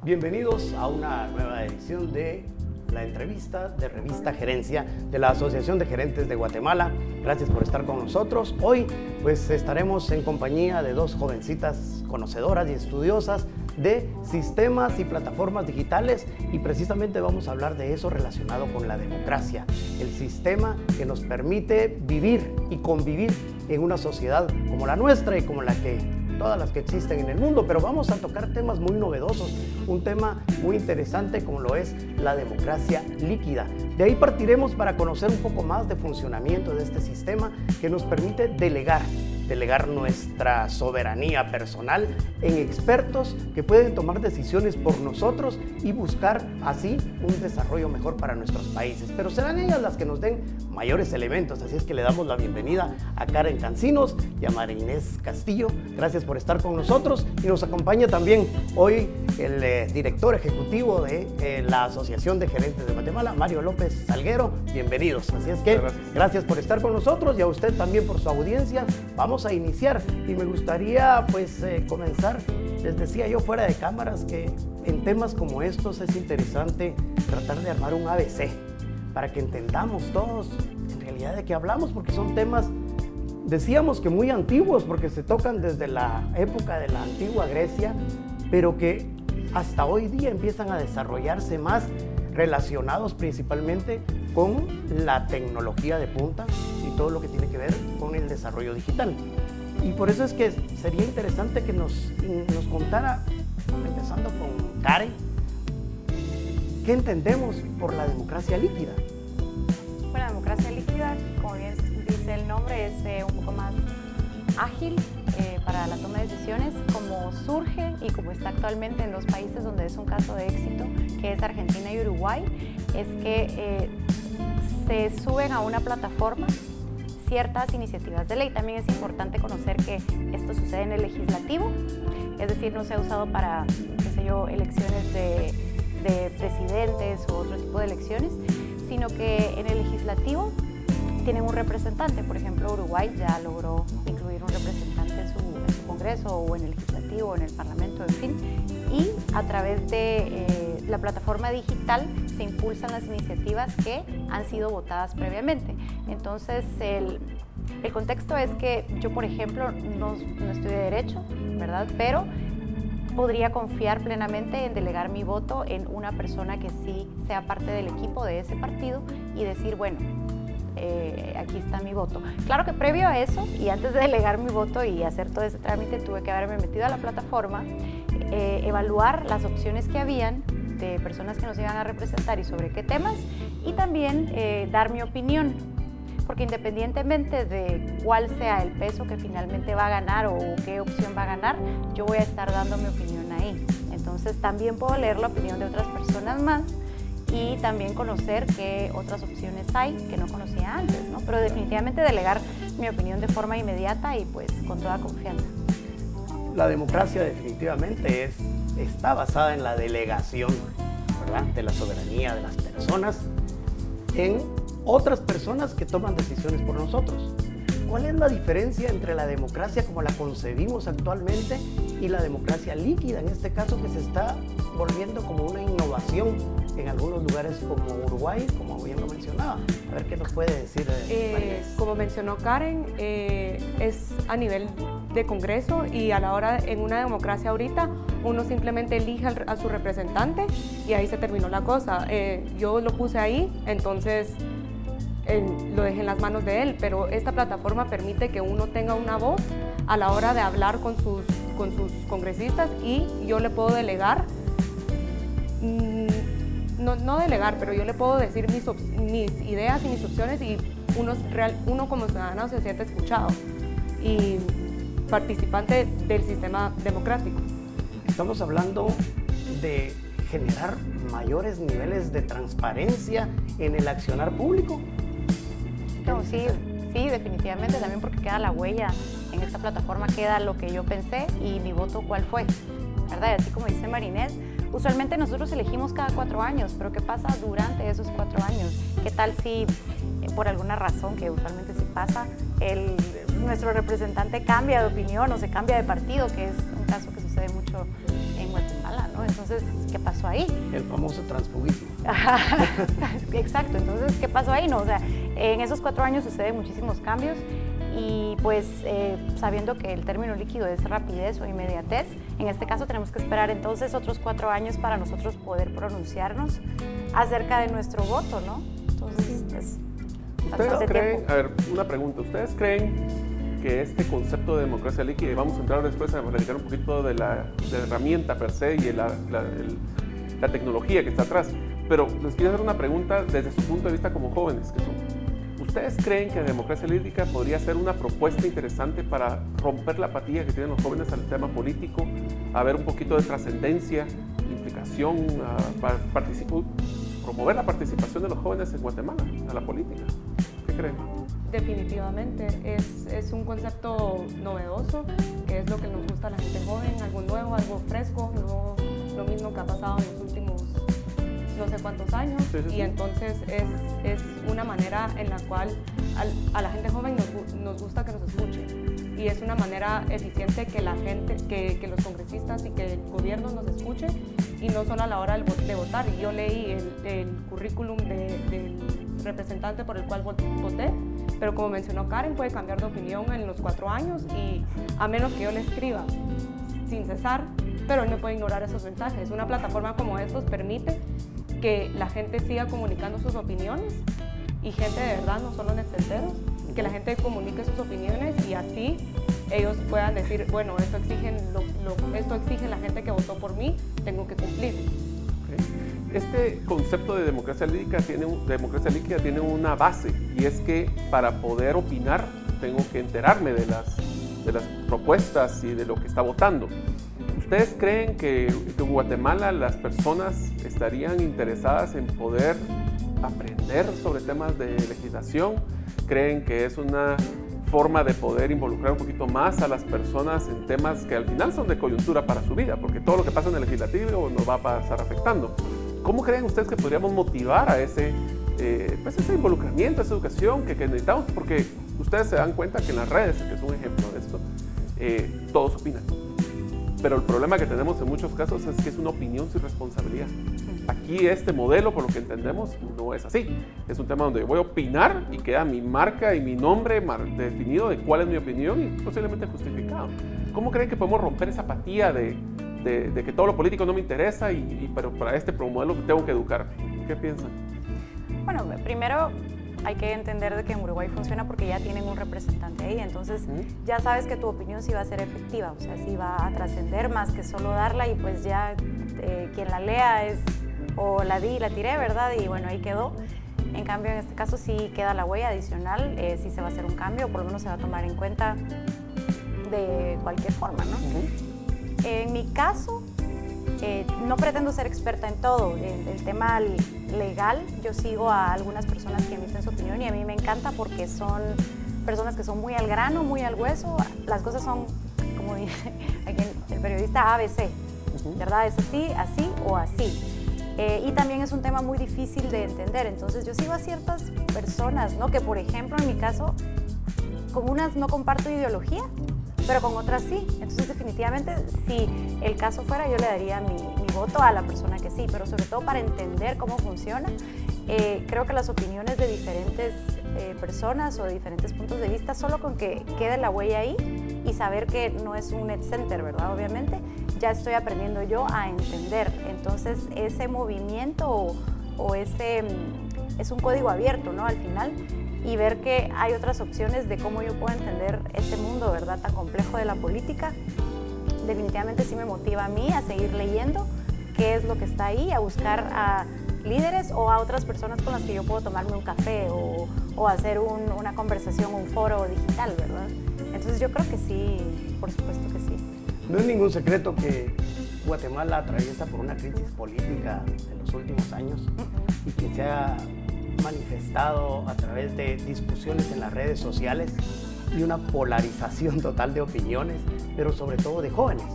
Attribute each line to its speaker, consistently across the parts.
Speaker 1: Bienvenidos a una nueva edición de la entrevista de Revista Gerencia de la Asociación de Gerentes de Guatemala. Gracias por estar con nosotros. Hoy pues estaremos en compañía de dos jovencitas conocedoras y estudiosas de sistemas y plataformas digitales, y precisamente vamos a hablar de eso relacionado con la democracia, el sistema que nos permite vivir y convivir en una sociedad como la nuestra y como la que todas las que existen en el mundo. Pero vamos a tocar temas muy novedosos, un tema muy interesante como lo es la democracia líquida. De ahí partiremos para conocer un poco más de funcionamiento de este sistema que nos permite delegar nuestra soberanía personal en expertos que pueden tomar decisiones por nosotros y buscar así un desarrollo mejor para nuestros países. Pero serán ellas las que nos den mayores elementos, así es que le damos la bienvenida a Karen Cancinos y a María Inés Castillo. Gracias por estar con nosotros, y nos acompaña también hoy el director ejecutivo de la Asociación de Gerentes de Guatemala, Mario López Salguero. Bienvenidos. Así es que gracias por estar con nosotros, y a usted también por su audiencia. Vamos a iniciar y me gustaría comenzar. Les decía yo fuera de cámaras que en temas como estos es interesante tratar de armar un ABC para que entendamos todos en realidad de qué hablamos, porque son temas, decíamos que muy antiguos, porque se tocan desde la época de la antigua Grecia, pero que hasta hoy día empiezan a desarrollarse más, relacionados principalmente con la tecnología de punta y todo lo que tiene que ver con el desarrollo digital. Y por eso es que sería interesante que nos contara, empezando con Karen, ¿qué entendemos por la democracia líquida?
Speaker 2: Bueno, la democracia líquida, como bien dice el nombre, es un poco más ágil para la toma de decisiones, como surge y como está actualmente en dos países donde es un caso de éxito, que es Argentina y Uruguay. Es que se suben a una plataforma ciertas iniciativas de ley. También es importante conocer que esto sucede en el legislativo, es decir, no se ha usado para, qué sé yo, elecciones de presidentes u otro tipo de elecciones, sino que en el legislativo tienen un representante. Por ejemplo, Uruguay ya logró incluir un representante en su Congreso, o en el legislativo, o en el Parlamento, en fin, y a través de la plataforma digital se impulsan las iniciativas que han sido votadas previamente. Entonces, el contexto es que yo, por ejemplo, no estudié Derecho, ¿verdad? Pero podría confiar plenamente en delegar mi voto en una persona que sí sea parte del equipo de ese partido y decir, bueno, aquí está mi voto. Claro que previo a eso, y antes de delegar mi voto y hacer todo ese trámite, tuve que haberme metido a la plataforma, evaluar las opciones que habían de personas que nos iban a representar y sobre qué temas, y también dar mi opinión, porque independientemente de cuál sea el peso que finalmente va a ganar o qué opción va a ganar, yo voy a estar dando mi opinión ahí. Entonces también puedo leer la opinión de otras personas más y también conocer qué otras opciones hay que no conocía antes, ¿no? Pero definitivamente delegar mi opinión de forma inmediata y pues con toda confianza.
Speaker 1: La democracia definitivamente está basada en la delegación, ¿verdad?, de la soberanía de las personas en otras personas que toman decisiones por nosotros. ¿Cuál es la diferencia entre la democracia como la concebimos actualmente y la democracia líquida, en este caso, que se está volviendo como una innovación en algunos lugares como Uruguay, como bien lo mencionaba? A ver qué nos puede decir.
Speaker 3: Como mencionó Karen, es a nivel de Congreso, y a la hora, en una democracia ahorita, uno simplemente elige a su representante y ahí se terminó la cosa. Yo lo puse ahí, entonces lo dejé en las manos de él, pero esta plataforma permite que uno tenga una voz a la hora de hablar con sus congresistas, y yo le puedo delegar, no delegar, pero yo le puedo decir mis ideas y mis opciones, y uno como ciudadano se siente escuchado y participante del sistema democrático.
Speaker 1: Estamos hablando de generar mayores niveles de transparencia en el accionar público.
Speaker 2: No, sí, definitivamente, también porque queda la huella en esta plataforma, queda lo que yo pensé y mi voto cuál fue, ¿verdad? Y así como dice María Inés, usualmente nosotros elegimos cada 4 años, pero ¿qué pasa durante esos 4 años? ¿Qué tal si por alguna razón, que usualmente sí pasa, nuestro representante cambia de opinión o se cambia de partido, que es un caso que sucede mucho en Guatemala, ¿no? ¿no? Entonces, ¿qué pasó ahí?
Speaker 1: El famoso transfugismo.
Speaker 2: Exacto, entonces, ¿qué pasó ahí? No, o sea, en esos 4 años suceden muchísimos cambios y pues sabiendo que el término líquido es rapidez o inmediatez, en este caso tenemos que esperar entonces otros 4 años para nosotros poder pronunciarnos acerca de nuestro voto, ¿no? Entonces, es
Speaker 4: ¿Ustedes creen, a ver, una pregunta, ¿ustedes creen que este concepto de democracia líquida, y vamos a entrar después a platicar un poquito de la herramienta per se y la tecnología que está atrás, pero les quiero hacer una pregunta desde su punto de vista como jóvenes que son? ¿Ustedes creen que la democracia líquida podría ser una propuesta interesante para romper la apatía que tienen los jóvenes al tema político, a ver un poquito de trascendencia, implicación, promover la participación de los jóvenes en Guatemala a la política? ¿Qué creen?
Speaker 3: Definitivamente, es un concepto novedoso, que es lo que nos gusta a la gente joven, algo nuevo, algo fresco, no lo mismo que ha pasado en los últimos no sé cuántos años, y entonces es una manera en la cual a la gente joven nos gusta que nos escuche, y es una manera eficiente que la gente, que los congresistas y que el gobierno nos escuche, y no solo a la hora de votar. Yo leí el currículum del representante por el cual voté, pero como mencionó Karen, puede cambiar de opinión en los 4 años, y a menos que yo le escriba sin cesar, pero él no puede ignorar esos mensajes. Una plataforma como estos permite que la gente siga comunicando sus opiniones, y gente de verdad, no solo netcenteros, que la gente comunique sus opiniones, y así ellos puedan decir, bueno, esto exige la gente que votó por mí, tengo que cumplir.
Speaker 4: Este concepto de democracia líquida tiene una base, y es que para poder opinar tengo que enterarme de las propuestas y de lo que está votando. ¿Ustedes creen que en Guatemala las personas estarían interesadas en poder aprender sobre temas de legislación? ¿Creen que es una forma de poder involucrar un poquito más a las personas en temas que al final son de coyuntura para su vida? Porque todo lo que pasa en el legislativo nos va a pasar afectando. ¿Cómo creen ustedes que podríamos motivar a ese involucramiento, esa educación que necesitamos? Porque ustedes se dan cuenta que en las redes, que es un ejemplo de esto, todos opinan. Pero el problema que tenemos en muchos casos es que es una opinión sin responsabilidad. Aquí este modelo, por lo que entendemos, no es así. Es un tema donde yo voy a opinar y queda mi marca y mi nombre definido de cuál es mi opinión y posiblemente justificado. ¿Cómo creen que podemos romper esa apatía de que todo lo político no me interesa, pero para este modelo tengo que educarme? ¿Qué piensan?
Speaker 2: Bueno, primero hay que entender de que en Uruguay funciona porque ya tienen un representante ahí, entonces ya sabes que tu opinión sí va a ser efectiva, o sea, sí va a trascender más que solo darla y pues ya quien la lea es o la di y la tiré, ¿verdad? Y bueno, ahí quedó. En cambio, en este caso sí queda la huella adicional, sí se va a hacer un cambio, por lo menos se va a tomar en cuenta de cualquier forma, ¿no? En mi caso, no pretendo ser experta en todo. El tema legal, yo sigo a algunas personas que emiten su opinión y a mí me encanta porque son personas que son muy al grano, muy al hueso. Las cosas son, como dice aquí el periodista, ABC, ¿verdad? Es así, así o así. Y también es un tema muy difícil de entender. Entonces yo sigo a ciertas personas, ¿no? Que por ejemplo, en mi caso, con unas no comparto ideología, pero con otras sí. Entonces definitivamente, si el caso fuera, yo le daría mi voto a la persona que sí, pero sobre todo para entender cómo funciona. Creo que las opiniones de diferentes personas o de diferentes puntos de vista, solo con que quede la huella ahí y saber que no es un net center, ¿verdad? Obviamente, ya estoy aprendiendo yo a entender. Entonces, ese movimiento es un código abierto, ¿no? Al final, y ver que hay otras opciones de cómo yo puedo entender este mundo, ¿verdad?, tan complejo de la política, definitivamente sí me motiva a mí a seguir leyendo qué es lo que está ahí, a buscar a líderes o a otras personas con las que yo puedo tomarme un café o hacer una conversación, un foro digital, ¿verdad? Entonces yo creo que sí, por supuesto que sí.
Speaker 1: No es ningún secreto que Guatemala atraviesa por una crisis política en los últimos años y que se ha manifestado a través de discusiones en las redes sociales y una polarización total de opiniones, pero sobre todo de jóvenes.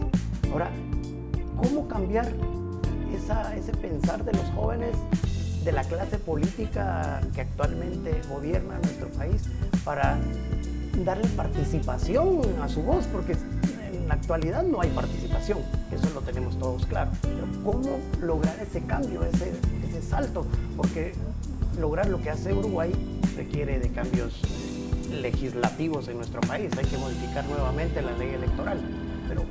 Speaker 1: Ahora, ¿cómo cambiar ese pensar de los jóvenes, de la clase política que actualmente gobierna nuestro país, para darle participación a su voz? Porque la actualidad no hay participación, eso lo tenemos todos claro. Pero ¿cómo lograr ese cambio, ese salto? Porque lograr lo que hace Uruguay requiere de cambios legislativos en nuestro país. Hay que modificar nuevamente la ley electoral. Pero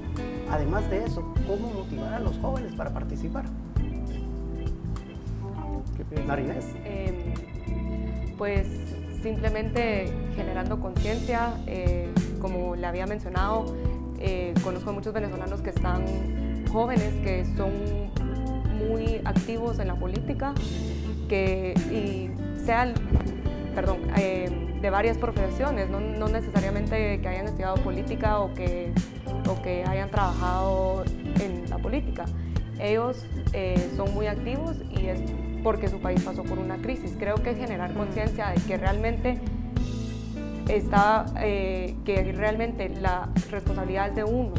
Speaker 1: además de eso, ¿cómo motivar a los jóvenes para participar? ¿Qué piensas, Marinés?
Speaker 3: Pues simplemente generando conciencia, como le había mencionado, conozco a muchos venezolanos que están jóvenes, que son muy activos en la política, de varias profesiones, no necesariamente que hayan estudiado política o que hayan trabajado en la política. Ellos son muy activos y es porque su país pasó por una crisis. Creo que generar conciencia de que realmente la responsabilidad es de uno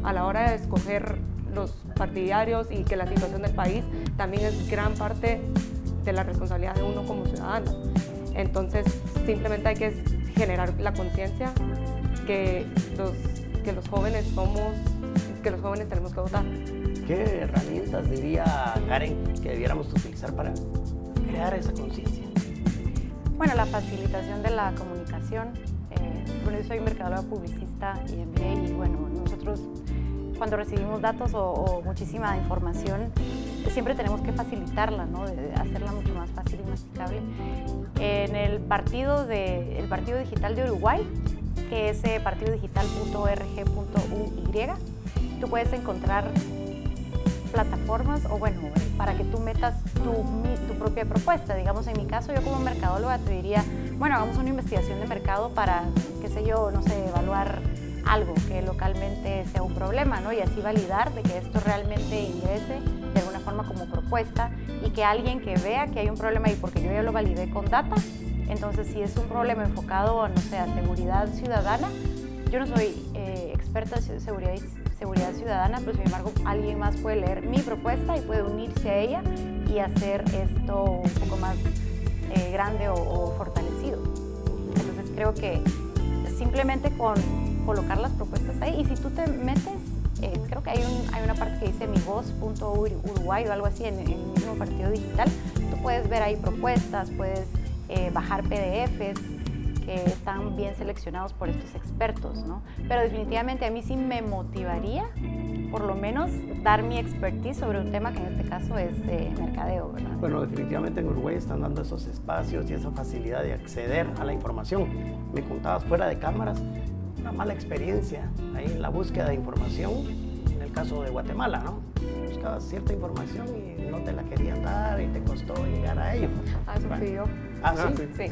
Speaker 3: a la hora de escoger los partidarios y que la situación del país también es gran parte de la responsabilidad de uno como ciudadano. Entonces, simplemente hay que generar la conciencia que los jóvenes tenemos que votar.
Speaker 1: ¿Qué herramientas diría Karen que debiéramos utilizar para crear esa conciencia?
Speaker 2: Bueno, la facilitación de la comunicación. Yo soy mercadóloga publicista y MBA, y bueno, nosotros cuando recibimos datos o muchísima información, siempre tenemos que facilitarla, ¿no? De hacerla mucho más fácil y masticable. En el Partido Digital de Uruguay, que es partidiodigital.org.uy, tú puedes encontrar plataformas para que tú metas tu propia propuesta. Digamos, en mi caso, yo como mercadóloga te diría, bueno, hagamos una investigación de mercado para, evaluar algo que localmente sea un problema, ¿no? Y así validar de que esto realmente ingrese de alguna forma como propuesta y que alguien que vea que hay un problema, y porque yo ya lo validé con data, entonces si es un problema enfocado a seguridad ciudadana, yo no soy experta en seguridad ciudadana, pero sin embargo alguien más puede leer mi propuesta y puede unirse a ella y hacer esto un poco más grande o fortalecido. Entonces creo que simplemente con colocar las propuestas ahí, y si tú te metes, creo que hay una parte que dice mivoz.uruguay o algo así en el mismo Partido Digital, tú puedes ver ahí propuestas, puedes bajar PDFs que están bien seleccionados por estos expertos, ¿no? Pero definitivamente a mí sí me motivaría, por lo menos, dar mi expertise sobre un tema que en este caso es mercadeo, ¿verdad?
Speaker 1: Bueno, definitivamente en Uruguay están dando esos espacios y esa facilidad de acceder a la información. Me contabas fuera de cámaras una mala experiencia ahí en la búsqueda de información, en el caso de Guatemala, ¿no? Buscabas cierta información y no te la querían dar y te costó llegar a ello.
Speaker 3: Eso fui yo.
Speaker 1: ¿Ah, sí?
Speaker 3: Sí.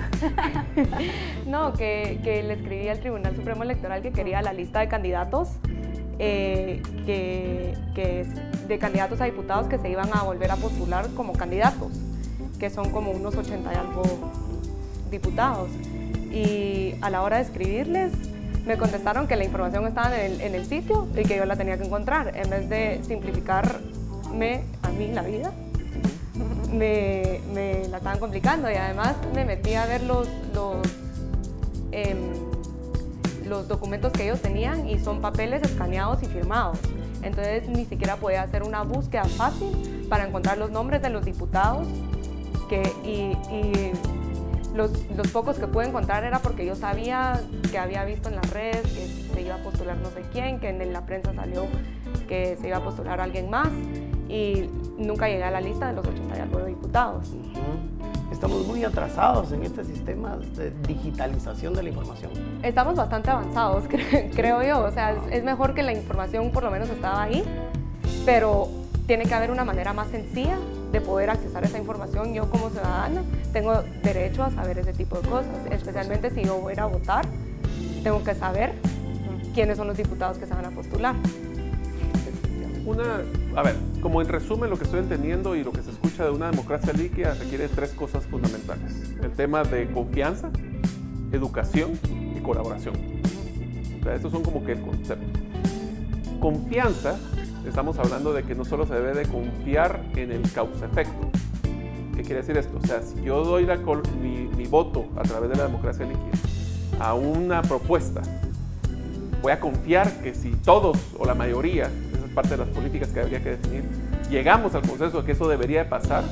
Speaker 3: No, que le escribí al Tribunal Supremo Electoral que quería la lista de candidatos, de candidatos a diputados que se iban a volver a postular como candidatos, que son como unos 80 y algo diputados. Y a la hora de escribirles, me contestaron que la información estaba en el sitio y que yo la tenía que encontrar. En vez de simplificarme a mí la vida, me la estaban complicando, y además me metí a ver los documentos que ellos tenían y son papeles escaneados y firmados. Entonces ni siquiera podía hacer una búsqueda fácil para encontrar los nombres de los diputados y los pocos que pude encontrar era porque yo sabía que había visto en las redes que se iba a postular no sé quién, que en la prensa salió que se iba a postular alguien más, y nunca llegué a la lista de los 80 y algo de diputados.
Speaker 1: Estamos muy atrasados en este sistema de digitalización de la información.
Speaker 3: Estamos bastante avanzados, creo yo. O sea, es mejor que la información por lo menos estaba ahí, pero tiene que haber una manera más sencilla de poder accesar esa información. Yo como ciudadana tengo derecho a saber ese tipo de cosas, especialmente si yo voy a ir a votar, tengo que saber quiénes son los diputados que se van a postular.
Speaker 4: Como en resumen lo que estoy entendiendo y lo que se escucha de una democracia líquida requiere tres cosas fundamentales: el tema de confianza, educación y colaboración. O sea, estos son como que el concepto. Confianza, estamos hablando de que no solo se debe de confiar en el causa-efecto. ¿Qué quiere decir esto? O sea, si yo doy mi voto a través de la democracia líquida a una propuesta, voy a confiar que si todos o la mayoría, esa es parte de las políticas que habría que definir, llegamos al consenso de que eso debería de pasar,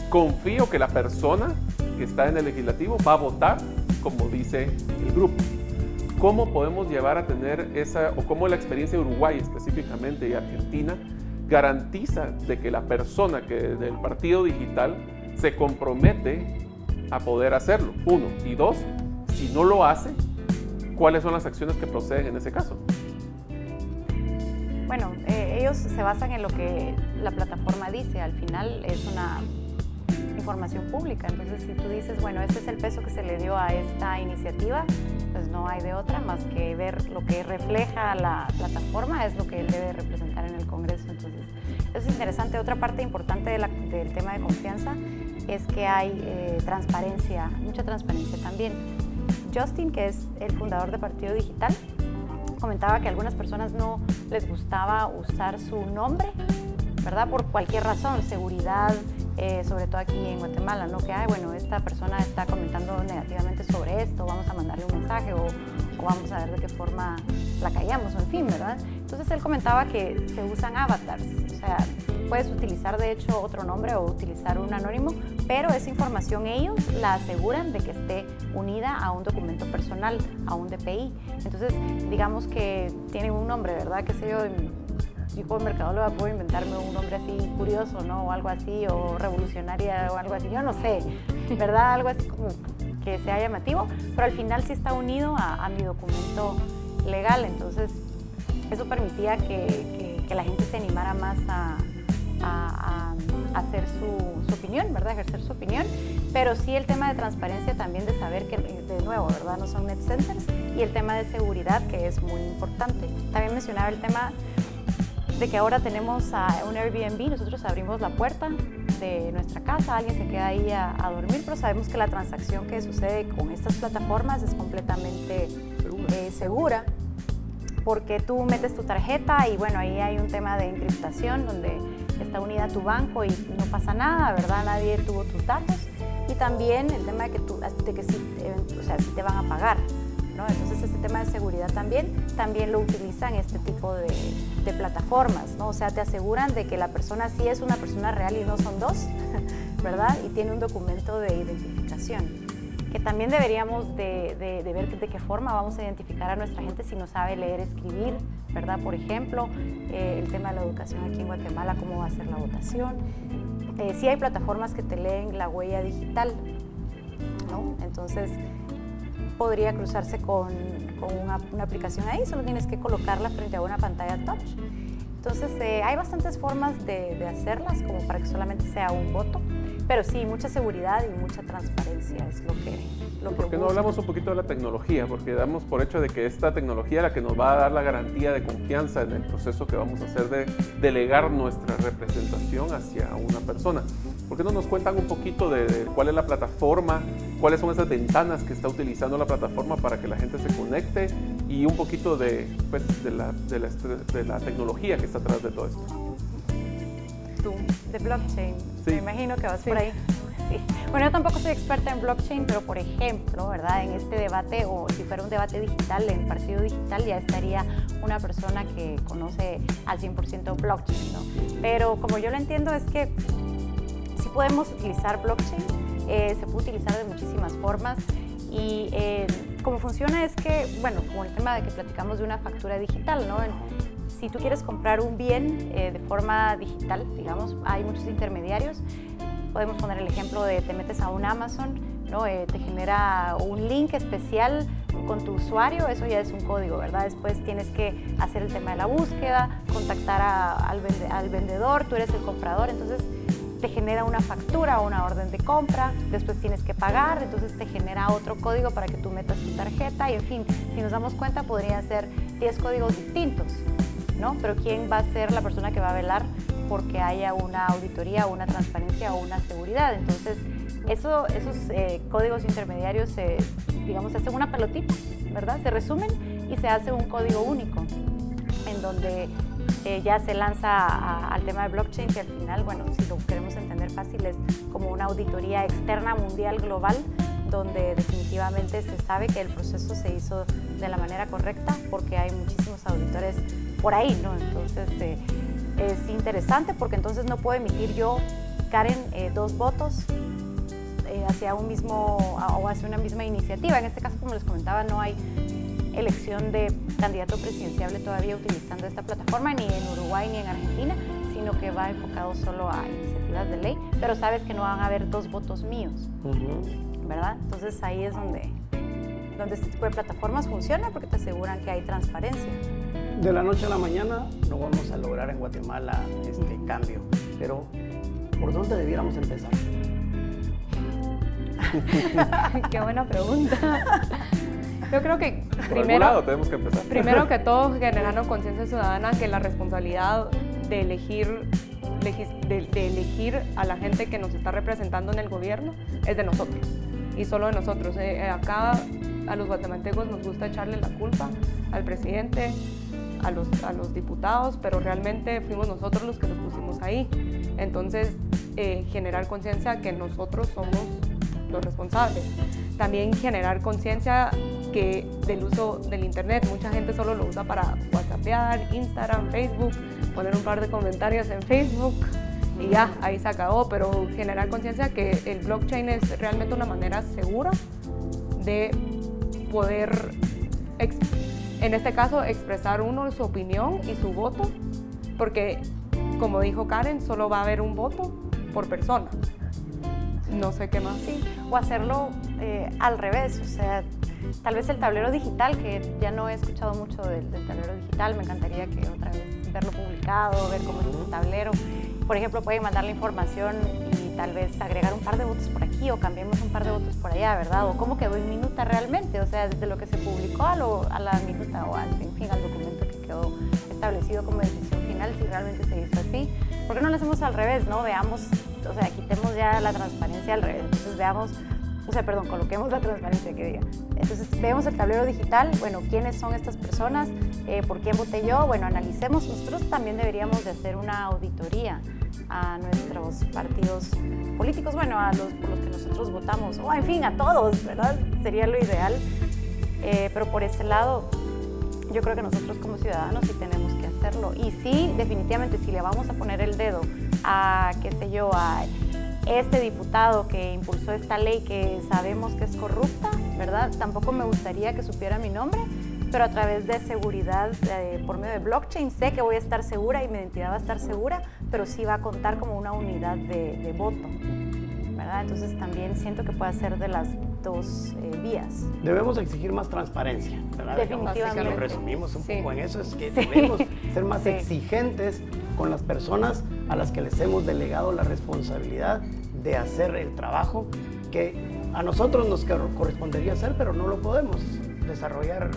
Speaker 4: confío que la persona que está en el legislativo va a votar como dice el grupo. ¿Cómo podemos llevar a tener esa, o cómo la experiencia de Uruguay específicamente y Argentina garantiza de que la persona que del partido digital se compromete a poder hacerlo? Uno. Y dos, si no lo hace, ¿cuáles son las acciones que proceden en ese caso?
Speaker 2: Bueno, ellos se basan en lo que la plataforma dice. Al final es una información pública. Entonces, si tú dices, bueno, este es el peso que se le dio a esta iniciativa, pues no hay de otra más que ver lo que refleja la plataforma, es lo que él debe representar en el Congreso. Entonces, eso es interesante. Otra parte importante del tema de confianza es que hay transparencia, mucha transparencia también. Justin, que es el fundador de Partido Digital, comentaba que a algunas personas no les gustaba usar su nombre, ¿verdad? Por cualquier razón, seguridad, sobre todo aquí en Guatemala, ¿no? Que, bueno, esta persona está comentando negativamente sobre esto, vamos a mandarle un mensaje o vamos a ver de qué forma la callamos, o en fin, ¿verdad? Entonces él comentaba que se usan avatars, o sea, puedes utilizar de hecho otro nombre o utilizar un anónimo, pero esa información ellos la aseguran de que esté unida a un documento personal, a un DPI. Entonces, digamos que tiene un nombre, ¿verdad? Qué sé yo, como mercadóloga puedo inventarme un nombre así curioso, ¿no? O algo así, o revolucionaria o algo así, yo no sé, ¿verdad? Algo así como que sea llamativo, pero al final sí está unido a mi documento legal. Entonces, eso permitía que la gente se animara más a hacer su opinión, ¿verdad? Ejercer su opinión, pero sí el tema de transparencia también, de saber que, de nuevo, ¿verdad? No son net centers, y el tema de seguridad, que es muy importante. También mencionaba el tema de que ahora tenemos un Airbnb, nosotros abrimos la puerta de nuestra casa, alguien se queda ahí a dormir, pero sabemos que la transacción que sucede con estas plataformas es completamente segura, porque tú metes tu tarjeta y bueno, ahí hay un tema de encriptación donde está unida a tu banco y no pasa nada, ¿verdad? Nadie tuvo tus datos, y también el tema de que sí, o sea, sí te van a pagar, ¿no? Entonces este tema de seguridad también lo utilizan este tipo de plataformas, ¿no? O sea, te aseguran de que la persona sí es una persona real y no son dos, ¿verdad? Y tiene un documento de identificación, que también deberíamos de ver de qué forma vamos a identificar a nuestra gente si no sabe leer, escribir, ¿verdad? Por ejemplo, el tema de la educación aquí en Guatemala, cómo va a ser la votación. Sí hay plataformas que te leen la huella digital, ¿no? Entonces, podría cruzarse con una aplicación ahí, solo tienes que colocarla frente a una pantalla touch. Entonces, hay bastantes formas de hacerlas, como para que solamente sea un voto, pero sí, mucha seguridad y mucha transparencia es lo que
Speaker 4: ¿Por qué no hablamos un poquito de la tecnología? Porque damos por hecho de que esta tecnología es la que nos va a dar la garantía de confianza en el proceso que vamos a hacer de delegar nuestra representación hacia una persona. ¿Por qué no nos cuentan un poquito de cuál es la plataforma, cuáles son esas ventanas que está utilizando la plataforma para que la gente se conecte, y un poquito de la tecnología que está atrás de todo esto?
Speaker 2: De blockchain,
Speaker 4: sí.
Speaker 2: Me imagino que vas por ahí. Sí. Bueno, yo tampoco soy experta en blockchain, pero por ejemplo, ¿verdad? En este debate, o si fuera un debate digital, en Partido Digital ya estaría una persona que conoce al 100% blockchain, ¿no? Pero como yo lo entiendo es que sí podemos utilizar blockchain, se puede utilizar de muchísimas formas, y cómo funciona es que, bueno, como el tema de que platicamos de una factura digital, ¿no? Si tú quieres comprar un bien de forma digital, digamos, hay muchos intermediarios. Podemos poner el ejemplo de te metes a un Amazon, ¿no? Te genera un link especial con tu usuario, eso ya es un código, ¿verdad? Después tienes que hacer el tema de la búsqueda, contactar al vendedor, tú eres el comprador, entonces te genera una factura o una orden de compra, después tienes que pagar, entonces te genera otro código para que tú metas tu tarjeta, y en fin, si nos damos cuenta podrían ser 10 códigos distintos, ¿no? Pero ¿quién va a ser la persona que va a velar porque haya una auditoría, una transparencia o una seguridad? Entonces, esos códigos intermediarios digamos, se hacen una pelotita, ¿verdad? Se resumen y se hace un código único, en donde ya se lanza al tema de blockchain, que al final, bueno, si lo queremos entender fácil, es como una auditoría externa mundial global donde definitivamente se sabe que el proceso se hizo de la manera correcta, porque hay muchísimos auditores por ahí, ¿no? Entonces es interesante porque entonces no puedo emitir yo, Karen, 2 votos hacia un mismo o hacia una misma iniciativa. En este caso, como les comentaba, no hay elección de candidato presidenciable todavía utilizando esta plataforma, ni en Uruguay ni en Argentina, sino que va enfocado solo a iniciativas de ley, pero sabes que no van a haber 2 votos míos, ¿verdad? Entonces ahí es donde este tipo de plataformas funciona, porque te aseguran que hay transparencia.
Speaker 1: De la noche a la mañana no vamos a lograr en Guatemala este cambio, pero ¿por dónde debiéramos empezar?
Speaker 3: Qué buena pregunta. Yo creo que
Speaker 4: Por algún lado tenemos que empezar.
Speaker 3: primero que todo, generando conciencia ciudadana que la responsabilidad de elegir a la gente que nos está representando en el gobierno es de nosotros, y solo de nosotros. Acá a los guatemaltecos nos gusta echarle la culpa al presidente, a los diputados, pero realmente fuimos nosotros los que los pusimos ahí. Entonces, generar conciencia que nosotros somos los responsables. También generar conciencia que del uso del internet. Mucha gente solo lo usa para whatsappear, Instagram, Facebook, poner un par de comentarios en Facebook y ya, ahí se acabó. Pero generar conciencia que el blockchain es realmente una manera segura de poder, en este caso, expresar uno su opinión y su voto, porque como dijo Karen, solo va a haber un voto por persona. No sé qué más.
Speaker 2: Sí, o hacerlo al revés, o sea, tal vez el tablero digital, que ya no he escuchado mucho del tablero digital, me encantaría que otra vez verlo publicado, ver cómo es el tablero. Por ejemplo, pueden mandar la información y tal vez agregar un par de votos por aquí o cambiemos un par de votos por allá, ¿verdad? O cómo quedó en minuta realmente, o sea, desde lo que se publicó a la minuta o al documento que quedó establecido como decisión final, si realmente se hizo así. ¿Por qué no lo hacemos al revés, no? Veamos, o sea, quitemos ya la transparencia al revés. Entonces coloquemos la transparencia que diga. Entonces veamos el tablero digital, bueno, ¿quiénes son estas personas? ¿Por quién voté yo? Bueno, analicemos. Nosotros también deberíamos de hacer una auditoría a nuestros partidos políticos, bueno, por los que nosotros votamos, o en fin, a todos, ¿verdad? Sería lo ideal. Pero por ese lado, yo creo que nosotros como ciudadanos sí tenemos que hacerlo. Y sí, definitivamente, si le vamos a poner el dedo a, qué sé yo, a este diputado que impulsó esta ley que sabemos que es corrupta, ¿verdad? Tampoco me gustaría que supiera mi nombre, pero a través de seguridad, por medio de blockchain, sé que voy a estar segura y mi identidad va a estar segura, pero sí va a contar como una unidad de voto, ¿verdad? Entonces también siento que puede ser de las 2 vías.
Speaker 1: Debemos exigir más transparencia, ¿verdad?
Speaker 2: Definitivamente.
Speaker 1: Si lo resumimos un
Speaker 3: Sí.
Speaker 1: poco en eso, es que debemos ser más exigentes con las personas a las que les hemos delegado la responsabilidad de hacer el trabajo que a nosotros nos correspondería hacer, pero no lo podemos desarrollar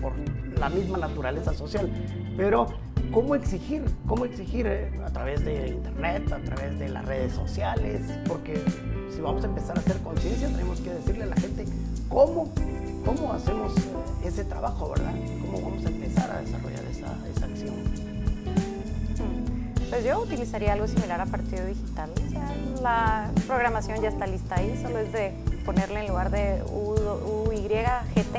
Speaker 1: por la misma naturaleza social. Pero ¿cómo exigir? A través de internet, a través de las redes sociales, porque si vamos a empezar a hacer conciencia, tenemos que decirle a la gente cómo hacemos ese trabajo, ¿verdad? ¿Cómo vamos a empezar a desarrollar esa acción?
Speaker 2: Pues yo utilizaría algo similar a partido digital. O sea, la programación ya está lista ahí, solo es de ponerle en lugar de UYGT,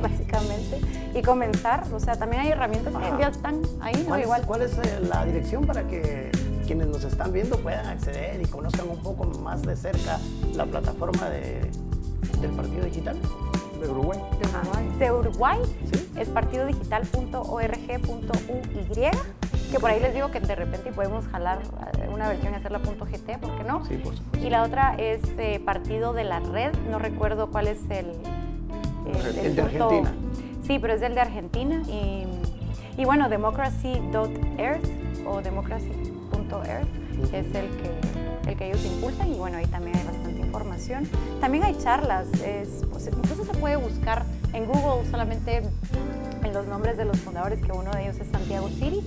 Speaker 2: básicamente, y comenzar. O sea, también hay herramientas que ya están ahí, ¿no? Igual.
Speaker 1: ¿Cuál es la dirección para que quienes nos están viendo puedan acceder y conozcan un poco más de cerca la plataforma del partido digital?
Speaker 4: De Uruguay.
Speaker 2: De Uruguay,
Speaker 1: ¿Sí?
Speaker 2: es partidodigital.org.uy, que por ahí les digo que de repente podemos jalar una versión y hacerla .gt, ¿por qué no?
Speaker 1: Sí, por supuesto.
Speaker 2: Y la otra es Partido de la Red, no recuerdo cuál es el
Speaker 1: de Argentina.
Speaker 2: Sí, pero es el de Argentina. Y bueno, democracy.earth o democracy.earth es el que ellos impulsan, y bueno, ahí también hay bastante información. También hay charlas, pues, incluso se puede buscar en Google solamente en los nombres de los fundadores, que uno de ellos es Santiago City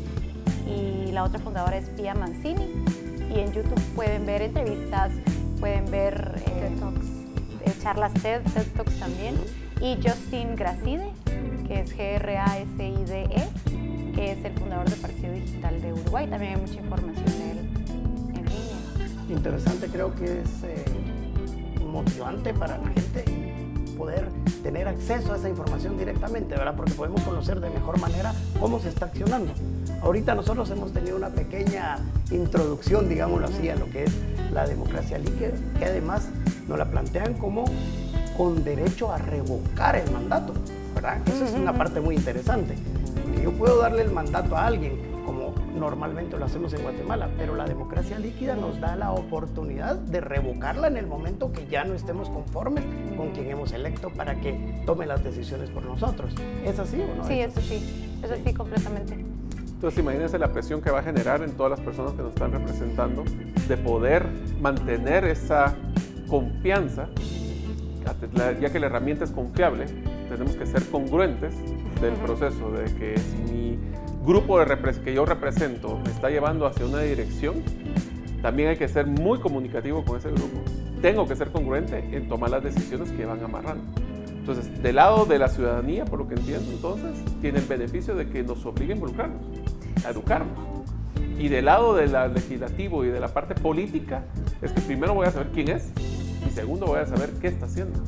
Speaker 2: y la otra fundadora es Pia Mancini, y en YouTube pueden ver entrevistas, pueden ver
Speaker 3: TED Talks.
Speaker 2: charlas TED Talks también, y Justin Gracide, que es Graside, que es el fundador del Partido Digital de Uruguay. También hay mucha información de él en línea.
Speaker 1: Interesante, creo que es motivante para la gente poder tener acceso a esa información directamente, ¿verdad? Porque podemos conocer de mejor manera cómo se está accionando. Ahorita nosotros hemos tenido una pequeña introducción, digámoslo así, a lo que es la democracia líquida, que además nos la plantean como con derecho a revocar el mandato, ¿verdad? Eso es una parte muy interesante. Porque yo puedo darle el mandato a alguien, como normalmente lo hacemos en Guatemala, pero la democracia líquida nos da la oportunidad de revocarla en el momento que ya no estemos conformes con quien hemos electo para que tome las decisiones por nosotros. ¿Es así o no?
Speaker 2: Sí, eso sí, completamente.
Speaker 4: Entonces imagínense la presión que va a generar en todas las personas que nos están representando de poder mantener esa confianza, ya que la herramienta es confiable. Tenemos que ser congruentes del proceso, de que si mi grupo que yo represento me está llevando hacia una dirección, también hay que ser muy comunicativo con ese grupo. Tengo que ser congruente en tomar las decisiones que van amarrando. Entonces, del lado de la ciudadanía, por lo que entiendo, entonces, tiene el beneficio de que nos obliga a involucrarnos, a educarnos. Y del lado del legislativo y de la parte política, es que primero voy a saber quién es y segundo voy a saber qué está haciendo.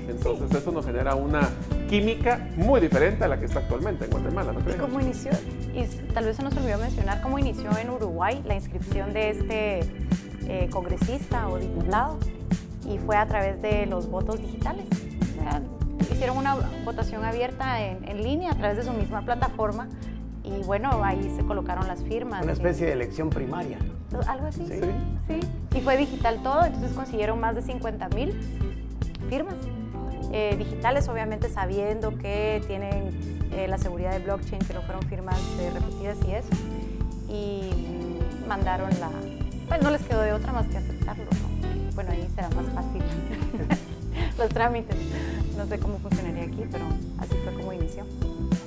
Speaker 4: Entonces eso nos genera una química muy diferente a la que está actualmente en Guatemala, ¿no crees?
Speaker 2: ¿Cómo inició? Y tal vez se nos olvidó mencionar cómo inició en Uruguay la inscripción de este congresista o diputado, y fue a través de los votos digitales. O sea, hicieron una votación abierta en línea a través de su misma plataforma, y bueno, ahí se colocaron las firmas.
Speaker 1: Una especie de elección primaria.
Speaker 2: Algo así,
Speaker 1: sí.
Speaker 2: Sí. Y fue digital todo, entonces consiguieron más de 50,000 firmas. Digitales, obviamente sabiendo que tienen la seguridad de blockchain, que no fueron firmas repetidas y eso, y mandaron pues no les quedó de otra más que aceptarlo, ¿no? Bueno, ahí será más fácil los trámites, no sé cómo funcionaría aquí, pero así fue como inició,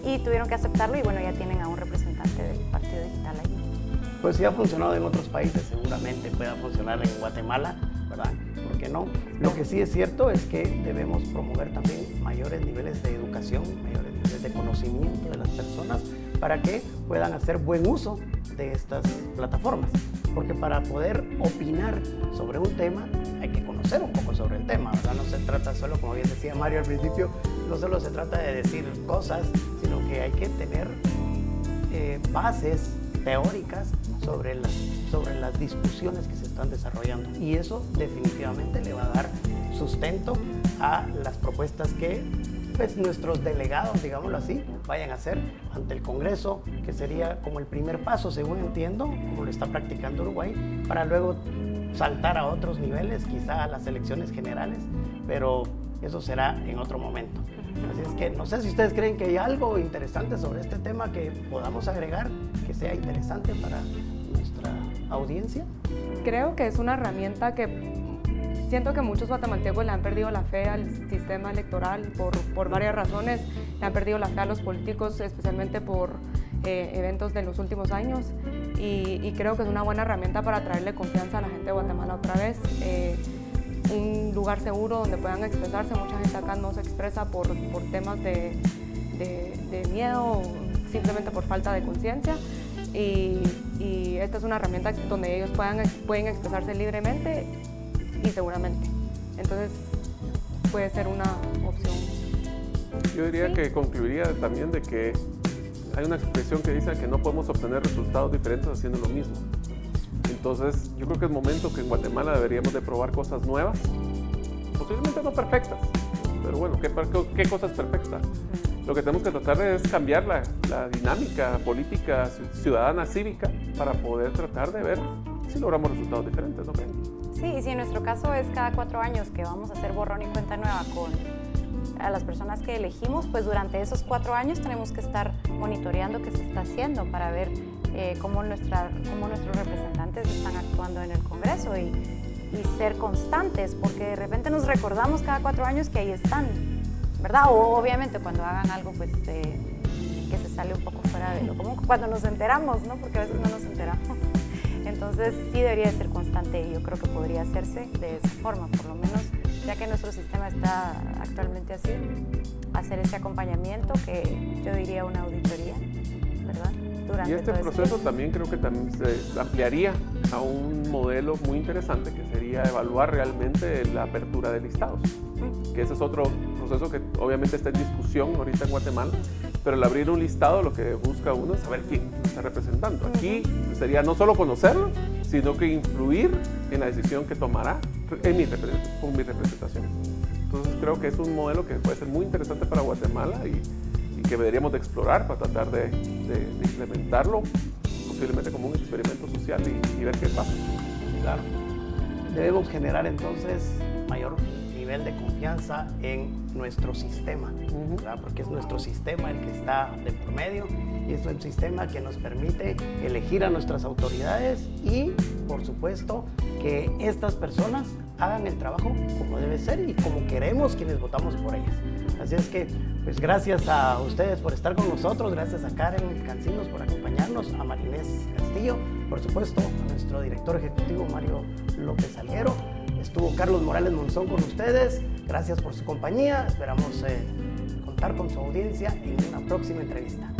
Speaker 2: y tuvieron que aceptarlo, y bueno, ya tienen a un representante del Partido Digital ahí.
Speaker 1: Pues si ha funcionado en otros países, seguramente pueda funcionar en Guatemala, ¿verdad? ¿Por qué no? Lo que sí es cierto es que debemos promover también mayores niveles de educación, mayores niveles de conocimiento de las personas para que puedan hacer buen uso de estas plataformas. Porque para poder opinar sobre un tema hay que conocer un poco sobre el tema, ¿verdad? No se trata solo, como bien decía Mario al principio, no solo se trata de decir cosas, sino que hay que tener bases teóricas sobre las discusiones que se están desarrollando, y eso definitivamente le va a dar sustento a las propuestas que pues, nuestros delegados, digámoslo así, vayan a hacer ante el Congreso, que sería como el primer paso, según entiendo, como lo está practicando Uruguay, para luego saltar a otros niveles, quizá a las elecciones generales, pero eso será en otro momento. Así es que no sé si ustedes creen que hay algo interesante sobre este tema que podamos agregar, que sea interesante para nuestra audiencia.
Speaker 3: Creo que es una herramienta que siento que muchos guatemaltecos le han perdido la fe al sistema electoral por varias razones. Le han perdido la fe a los políticos, especialmente por eventos de los últimos años, y creo que es una buena herramienta para traerle confianza a la gente de Guatemala otra vez. Un lugar seguro donde puedan expresarse. Mucha gente acá no se expresa por temas de miedo, simplemente por falta de conciencia, y esta es una herramienta donde ellos pueden expresarse libremente y seguramente. Entonces puede ser una opción.
Speaker 4: Yo diría que concluiría también de que hay una expresión que dice que no podemos obtener resultados diferentes haciendo lo mismo. Entonces, yo creo que es momento que en Guatemala deberíamos de probar cosas nuevas, posiblemente no perfectas, pero bueno, ¿qué cosas perfectas? Lo que tenemos que tratar es cambiar la dinámica política ciudadana cívica para poder tratar de ver si logramos resultados diferentes, ¿no creen?
Speaker 2: Sí, y si en nuestro caso es cada 4 años que vamos a hacer borrón y cuenta nueva a las personas que elegimos, pues durante esos 4 años tenemos que estar monitoreando qué se está haciendo para ver cómo nuestros representantes están actuando en el Congreso, y ser constantes, porque de repente nos recordamos cada 4 años que ahí están, ¿verdad? O obviamente cuando hagan algo pues, que se sale un poco fuera de lo común, cuando nos enteramos, ¿no? Porque a veces no nos enteramos. Entonces sí debería de ser constante, y yo creo que podría hacerse de esa forma, por lo menos, ya que nuestro sistema está actualmente así, hacer ese acompañamiento, que yo diría una auditoría, ¿verdad? durante
Speaker 4: Y este
Speaker 2: todo ese
Speaker 4: proceso
Speaker 2: tiempo.
Speaker 4: también creo que también se ampliaría a un modelo muy interesante que sería evaluar realmente la apertura de listados, que ese es otro proceso que obviamente está en discusión ahorita en Guatemala, pero el abrir un listado lo que busca uno es saber quién lo está representando. Aquí sería no solo conocerlo, sino que influir en la decisión que tomará con mi representación. Entonces creo que es un modelo que puede ser muy interesante para Guatemala y que deberíamos de explorar para tratar de implementarlo posiblemente como un experimento social y ver qué pasa.
Speaker 1: Claro. Debemos generar entonces mayor nivel de confianza en nuestro sistema, ¿verdad? Porque es nuestro sistema el que está de por medio y es un sistema que nos permite elegir a nuestras autoridades y, por supuesto, que estas personas hagan el trabajo como debe ser y como queremos quienes votamos por ellas. Así es que, pues gracias a ustedes por estar con nosotros, gracias a Karen Cancinos por acompañarnos, a Marinés Castillo, por supuesto, a nuestro director ejecutivo Mario López Alguero. Estuvo Carlos Morales Monzón con ustedes. Gracias por su compañía. Esperamos contar con su audiencia en una próxima entrevista.